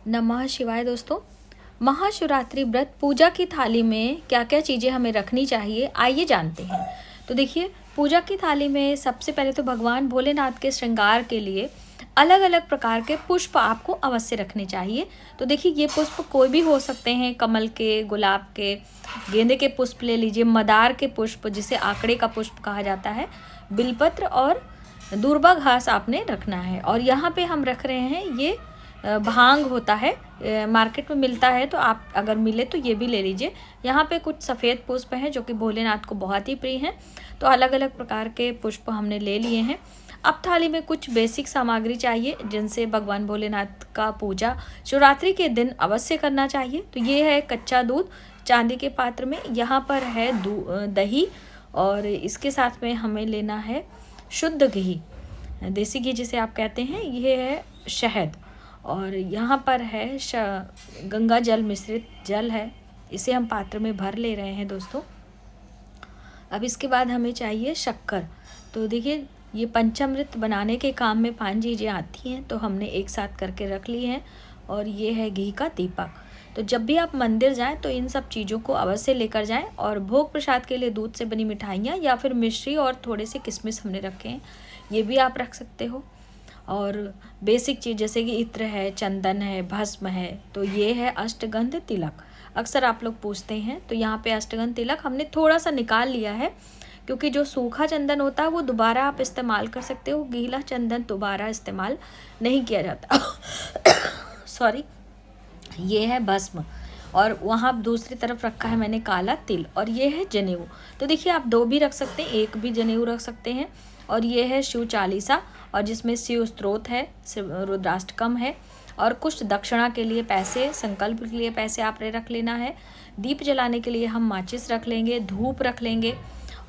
नमः शिवाय दोस्तों। महाशिवरात्रि व्रत पूजा की थाली में क्या क्या चीज़ें हमें रखनी चाहिए, आइए जानते हैं। तो देखिए, पूजा की थाली में सबसे पहले तो भगवान भोलेनाथ के श्रृंगार के लिए अलग अलग प्रकार के पुष्प आपको अवश्य रखने चाहिए। तो देखिए, ये पुष्प कोई भी हो सकते हैं, कमल के, गुलाब के, गेंदे के पुष्प ले लीजिए, मदार के पुष्प जिसे आंकड़े का पुष्प कहा जाता है, बिलपत्र और दूर्वा घास आपने रखना है। और यहाँ पे हम रख रहे हैं ये भांग होता है, मार्केट में मिलता है, तो आप अगर मिले तो ये भी ले लीजिए। यहाँ पे कुछ सफ़ेद पुष्प हैं जो कि भोलेनाथ को बहुत ही प्रिय हैं, तो अलग अलग प्रकार के पुष्प हमने ले लिए हैं। अब थाली में कुछ बेसिक सामग्री चाहिए जिनसे भगवान भोलेनाथ का पूजा शिवरात्रि के दिन अवश्य करना चाहिए। तो ये है कच्चा दूध चांदी के पात्र में, यहाँ पर है दही, और इसके साथ में हमें लेना है शुद्ध घी, देसी घी जिसे आप कहते हैं, ये है शहद, और यहाँ पर है गंगा जल मिश्रित जल है, इसे हम पात्र में भर ले रहे हैं दोस्तों। अब इसके बाद हमें चाहिए शक्कर। तो देखिए, ये पंचामृत बनाने के काम में 5 चीज़ें आती हैं, तो हमने एक साथ करके रख ली हैं। और ये है घी का दीपक। तो जब भी आप मंदिर जाएं तो इन सब चीज़ों को अवश्य लेकर जाएं। और भोग प्रसाद के लिए दूध से बनी मिठाइयाँ या फिर मिश्री और थोड़े से किशमिश हमने रखे हैं, ये भी आप रख सकते हो। और बेसिक चीज़ जैसे कि इत्र है, चंदन है, भस्म है, तो ये है अष्टगंध तिलक। अक्सर आप लोग पूछते हैं, तो यहाँ पे अष्टगंध तिलक हमने थोड़ा सा निकाल लिया है, क्योंकि जो सूखा चंदन होता है वो दोबारा आप इस्तेमाल कर सकते हो, गीला चंदन दोबारा इस्तेमाल नहीं किया जाता। सॉरी। ये है भस्म, और वहाँ दूसरी तरफ रखा है मैंने काला तिल, और ये है जनेऊ। तो देखिए, आप 2 भी रख सकते हैं, एक भी जनेऊ रख सकते हैं। और ये है शिव चालीसा, और जिसमें शिव स्तोत्र है, रुद्राष्टकम है, और कुछ दक्षिणा के लिए पैसे, संकल्प के लिए पैसे आपने रख लेना है। दीप जलाने के लिए हम माचिस रख लेंगे, धूप रख लेंगे।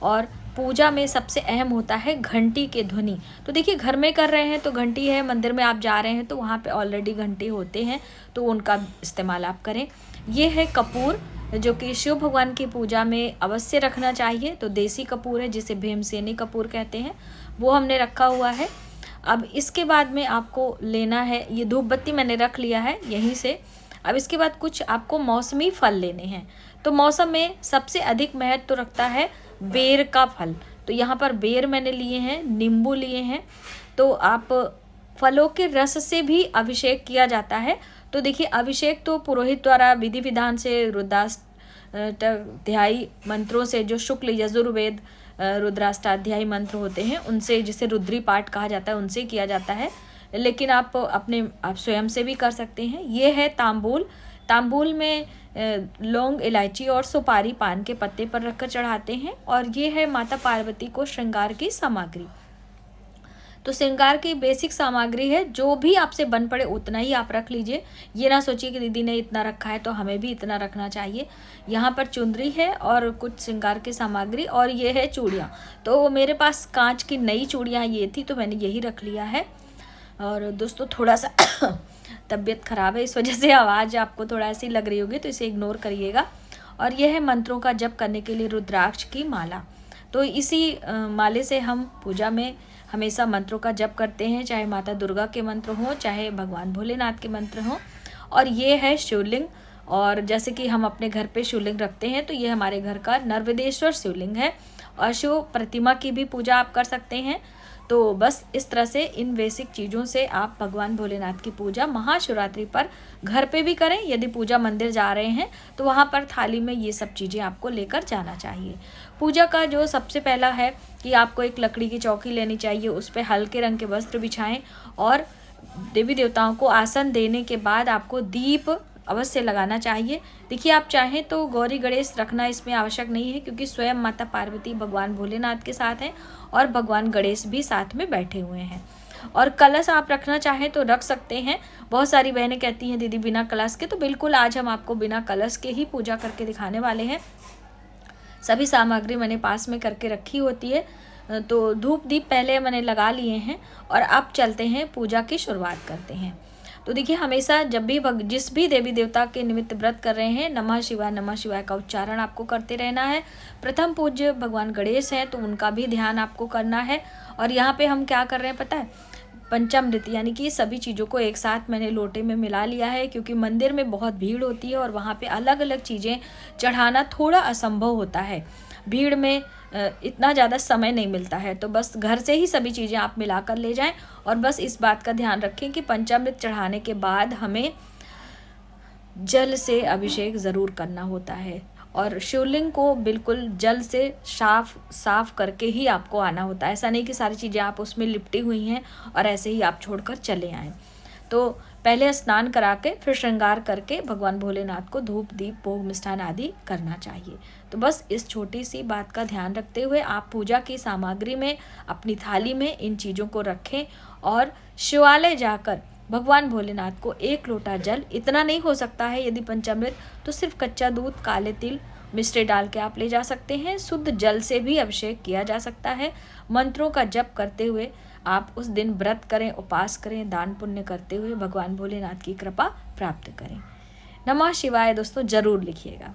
और पूजा में सबसे अहम होता है घंटी के ध्वनि। तो देखिए, घर में कर रहे हैं तो घंटी है, मंदिर में आप जा रहे हैं तो वहाँ पे ऑलरेडी घंटी होते हैं, तो उनका इस्तेमाल आप करें। ये है कपूर, जो कि शिव भगवान की पूजा में अवश्य रखना चाहिए। तो देसी कपूर है, जिसे भीमसेनी कपूर कहते हैं, वो हमने रखा हुआ है। अब इसके बाद में आपको लेना है, ये धूप बत्ती मैंने रख लिया है यहीं से। अब इसके बाद कुछ आपको मौसमी फल लेने हैं। तो मौसम में सबसे अधिक महत्व तो रखता है बेर का फल। तो यहाँ पर बेर मैंने लिए हैं, नींबू लिए हैं। तो आप फलों के रस से भी अभिषेक किया जाता है। तो देखिए, अभिषेक तो पुरोहित द्वारा विधि विधान से रुद्राष्टाध्यायी मंत्रों से, जो शुक्ल यजुर्वेद रुद्राष्टाध्यायी मंत्र होते हैं उनसे, जिसे रुद्री पाठ कहा जाता है, उनसे किया जाता है। लेकिन आप स्वयं से भी कर सकते हैं। ये है तांबूल। तांबूल में लौंग, इलायची और सुपारी पान के पत्ते पर रखकर चढ़ाते हैं। और ये है माता पार्वती को श्रृंगार की सामग्री। तो श्रृंगार की बेसिक सामग्री है, जो भी आपसे बन पड़े उतना ही आप रख लीजिए। ये ना सोचिए कि दीदी ने इतना रखा है तो हमें भी इतना रखना चाहिए। यहाँ पर चुंदरी है और कुछ श्रृंगार की सामग्री, और ये है चूड़ियाँ। तो मेरे पास कांच की नई चूड़ियाँ ये थी, तो मैंने यही रख लिया है। और दोस्तों, थोड़ा सा तबीयत ख़राब है, इस वजह से आवाज़ आपको थोड़ा ऐसी लग रही होगी, तो इसे इग्नोर करिएगा। और यह है मंत्रों का जप करने के लिए रुद्राक्ष की माला। तो इसी माले से हम पूजा में हमेशा मंत्रों का जप करते हैं, चाहे माता दुर्गा के मंत्र हों, चाहे भगवान भोलेनाथ के मंत्र हों। और ये है शिवलिंग, और जैसे कि हम अपने घर पे शिवलिंग रखते हैं, तो ये हमारे घर का नर्मदेश्वर शिवलिंग है। और शिव प्रतिमा की भी पूजा आप कर सकते हैं। तो बस इस तरह से इन बेसिक चीज़ों से आप भगवान भोलेनाथ की पूजा महाशिवरात्रि पर घर पे भी करें। यदि पूजा मंदिर जा रहे हैं तो वहाँ पर थाली में ये सब चीज़ें आपको लेकर जाना चाहिए। पूजा का जो सबसे पहला है कि आपको एक लकड़ी की चौकी लेनी चाहिए, उस पर हल्के रंग के वस्त्र बिछाएं, और देवी देवताओं को आसन देने के बाद आपको दीप अवश्य लगाना चाहिए। देखिए, आप चाहें तो गौरी गणेश रखना इसमें आवश्यक नहीं है, क्योंकि स्वयं माता पार्वती भगवान भोलेनाथ के साथ हैं और भगवान गणेश भी साथ में बैठे हुए हैं। और कलश आप रखना चाहें तो रख सकते हैं। बहुत सारी बहनें कहती हैं दीदी बिना कलश के, तो बिल्कुल आज हम आपको बिना कलश के ही पूजा करके दिखाने वाले हैं। सभी सामग्री मैंने पास में करके रखी होती है। तो धूप दीप पहले मैंने लगा लिए हैं, और अब चलते हैं पूजा की शुरुआत करते हैं। तो देखिए, हमेशा जब भी जिस भी देवी देवता के निमित्त व्रत कर रहे हैं, नमः शिवाय का उच्चारण आपको करते रहना है। प्रथम पूज्य भगवान गणेश हैं, तो उनका भी ध्यान आपको करना है। और यहाँ पे हम क्या कर रहे हैं पता है, पंचामृत यानी कि सभी चीज़ों को एक साथ मैंने लोटे में मिला लिया है, क्योंकि मंदिर में बहुत भीड़ होती है और वहाँ पे अलग अलग चीज़ें चढ़ाना थोड़ा असंभव होता है। भीड़ में इतना ज़्यादा समय नहीं मिलता है, तो बस घर से ही सभी चीज़ें आप मिला कर ले जाएं। और बस इस बात का ध्यान रखें कि पंचामृत चढ़ाने के बाद हमें जल से अभिषेक ज़रूर करना होता है और शिवलिंग को बिल्कुल जल से साफ करके ही आपको आना होता है। ऐसा नहीं कि सारी चीज़ें आप उसमें लिपटी हुई हैं और ऐसे ही आप छोड़कर चले आएँ। तो पहले स्नान करा के फिर श्रृंगार करके भगवान भोलेनाथ को धूप दीप भोग मिष्ठान आदि करना चाहिए। तो बस इस छोटी सी बात का ध्यान रखते हुए आप पूजा की सामग्री में, अपनी थाली में इन चीज़ों को रखें और शिवालय जाकर भगवान भोलेनाथ को 1 लोटा जल, इतना नहीं हो सकता है यदि पंचामृत, तो सिर्फ कच्चा दूध, काले तिल, मिश्री डाल के आप ले जा सकते हैं। शुद्ध जल से भी अभिषेक किया जा सकता है। मंत्रों का जप करते हुए आप उस दिन व्रत करें, उपास करें, दान पुण्य करते हुए भगवान भोलेनाथ की कृपा प्राप्त करें। नमः शिवाय दोस्तों, जरूर लिखिएगा।